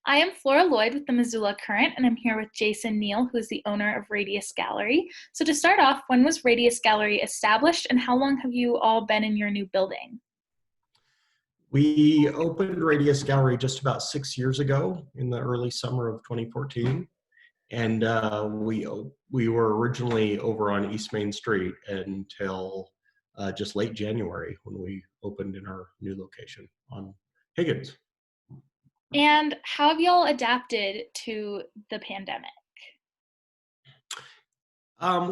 I am Flora Lloyd with the Missoula Current, and I'm here with Jason Neal, who is the owner of Radius Gallery. So to start off, when was Radius Gallery established, and how long have you all been in your new building? We opened Radius Gallery just about 6 years ago in the early summer of 2014. And we were originally over on East Main Street until just late January when we opened in our new location on Higgins. And how have y'all adapted to the pandemic?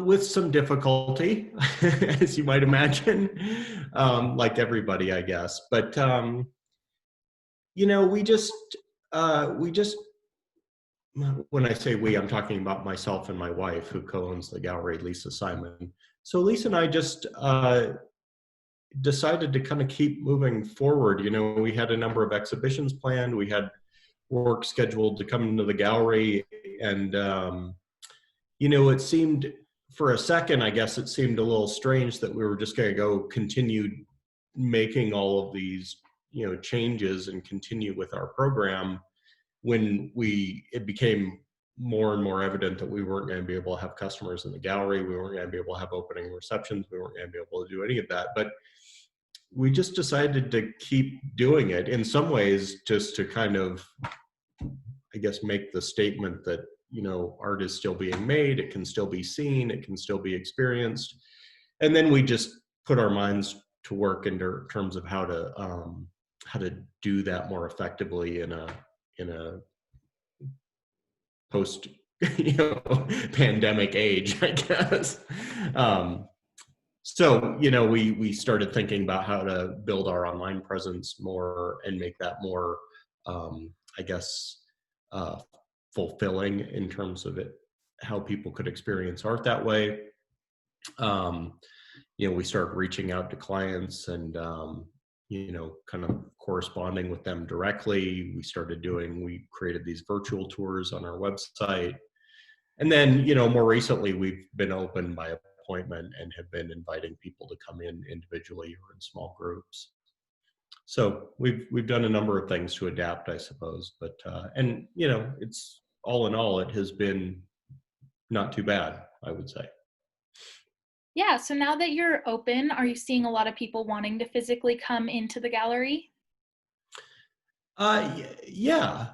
With some difficulty, as you might imagine, like everybody, I guess. But we just when I say we, I'm talking about myself and my wife, who co-owns the gallery, Lisa Simon. So Lisa and I just decided to kind of keep moving forward. We had a number of exhibitions planned. We had work scheduled to come into the gallery, and it seemed for a second, I guess it seemed a little strange that we were just going to go continue making all of these, changes and continue with our program when it became more and more evident that we weren't going to be able to have customers in the gallery. We weren't going to be able to have opening receptions. We weren't going to be able to do any of that. But we just decided to keep doing it in some ways, just to kind of, I guess, make the statement that, art is still being made. It can still be seen. It can still be experienced. And then we just put our minds to work in terms of how to do that more effectively in a post pandemic age, I guess. So we started thinking about how to build our online presence more and make that more I guess fulfilling in terms of how people could experience art that way. We started reaching out to clients and kind of corresponding with them directly. We created these virtual tours on our website. And then, more recently, we've been open by appointment and have been inviting people to come in individually or in small groups. So we've done a number of things to adapt, I suppose. But, it's all in all, it has been not too bad, I would say. Yeah, so now that you're open, are you seeing a lot of people wanting to physically come into the gallery? Yeah,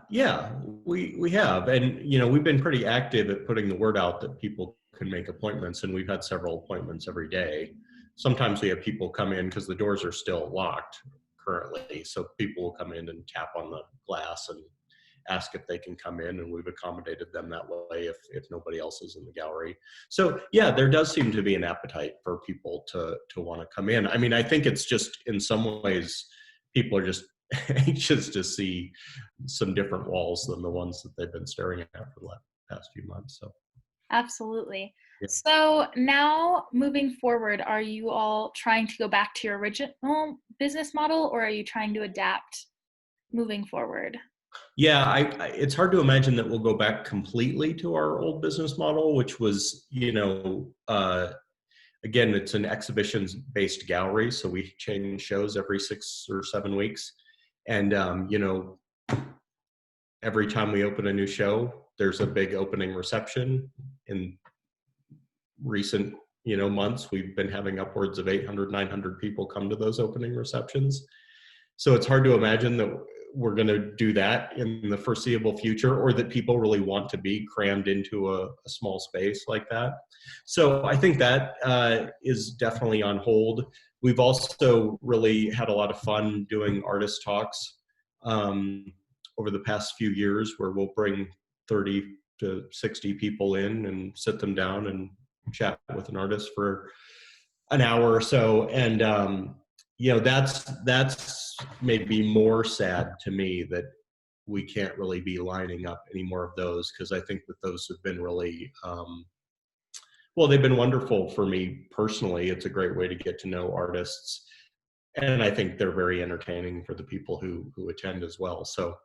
we have, and we've been pretty active at putting the word out that people can make appointments, and we've had several appointments every day. Sometimes we have people come in because the doors are still locked currently, so people will come in and tap on the glass and ask if they can come in, and we've accommodated them that way if nobody else is in the gallery. So yeah, there does seem to be an appetite for people to want to come in. I mean, I think it's just in some ways people are just anxious to see some different walls than the ones that they've been staring at for the past few months. So Absolutely. yeah. So now moving forward, are you all trying to go back to your original business model, or are you trying to adapt moving forward? Yeah, it's hard to imagine that we'll go back completely to our old business model, which was, again, it's an exhibitions-based gallery, so we change shows every 6 or 7 weeks. And, every time we open a new show, there's a big opening reception. In recent, months, we've been having upwards of 800, 900 people come to those opening receptions. So it's hard to imagine that we're going to do that in the foreseeable future, or that people really want to be crammed into a small space like that. So I think that is definitely on hold. We've also really had a lot of fun doing artist talks over the past few years, where we'll bring 30 to 60 people in and sit them down and chat with an artist for an hour or so. And that's maybe more sad to me, that we can't really be lining up any more of those, because I think that those have been really well, they've been wonderful for me personally. It's a great way to get to know artists, and I think they're very entertaining for the people who attend as well. So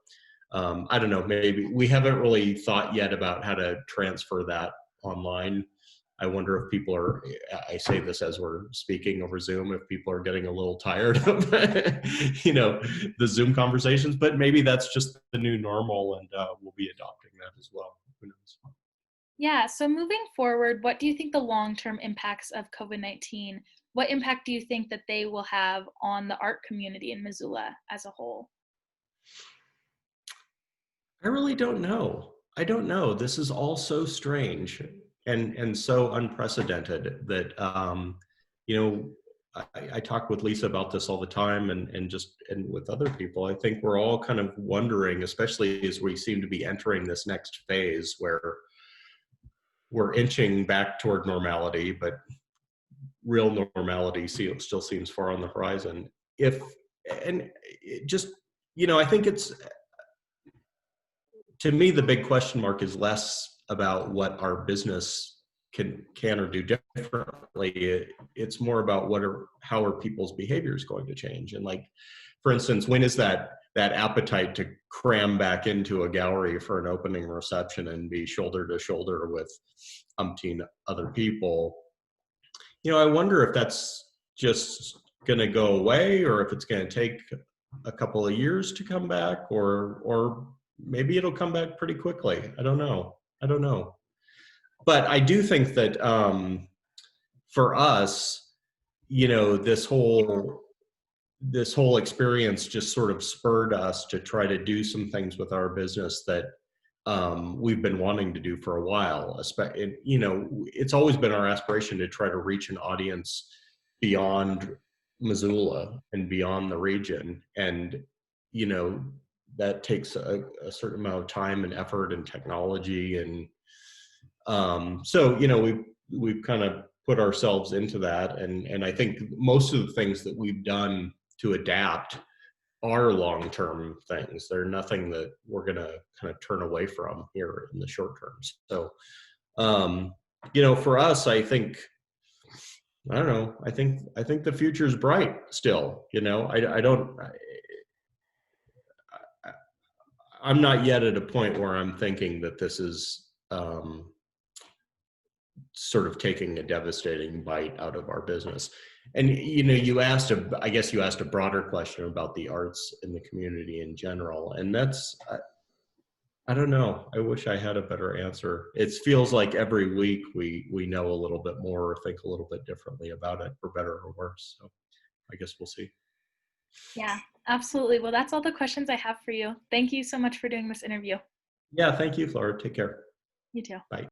I don't know, maybe we haven't really thought yet about how to transfer that online. I wonder if people are, I say this as we're speaking over Zoom, if people are getting a little tired of, the Zoom conversations, but maybe that's just the new normal, and we'll be adopting that as well. Who knows? Yeah, so moving forward, what do you think the long-term impacts of COVID-19, what impact do you think that they will have on the art community in Missoula as a whole? I really don't know. I don't know. This is all so strange and so unprecedented that you know I talk with Lisa about this all the time, and with other people. I think we're all kind of wondering, especially as we seem to be entering this next phase where we're inching back toward normality, but real normality still seems far on the horizon. If and it just I think it's, to me, the big question mark is less about what our business can or do differently. It's more about how are people's behaviors going to change. And, like, for instance, when is that appetite to cram back into a gallery for an opening reception and be shoulder to shoulder with umpteen other people? I wonder if that's just going to go away, or if it's going to take a couple of years to come back, or maybe it'll come back pretty quickly. I don't know. But I do think that for us, this whole experience just sort of spurred us to try to do some things with our business that we've been wanting to do for a while. It's always been our aspiration to try to reach an audience beyond Missoula and beyond the region. And, that takes a certain amount of time and effort and technology. And so, we've kind of put ourselves into that. And I think most of the things that we've done to adapt are long-term things. They're nothing that we're going to kind of turn away from here in the short term. So, for us, I don't know. I think the future is bright still. I'm not yet at a point where I'm thinking that this is sort of taking a devastating bite out of our business. And I guess you asked a broader question about the arts in the community in general, and that's, I don't know. I wish I had a better answer. It feels like every week we know a little bit more or think a little bit differently about it, for better or worse. So I guess we'll see. Yeah, absolutely. Well, that's all the questions I have for you. Thank you so much for doing this interview. Yeah, thank you, Flora. Take care. You too. Bye.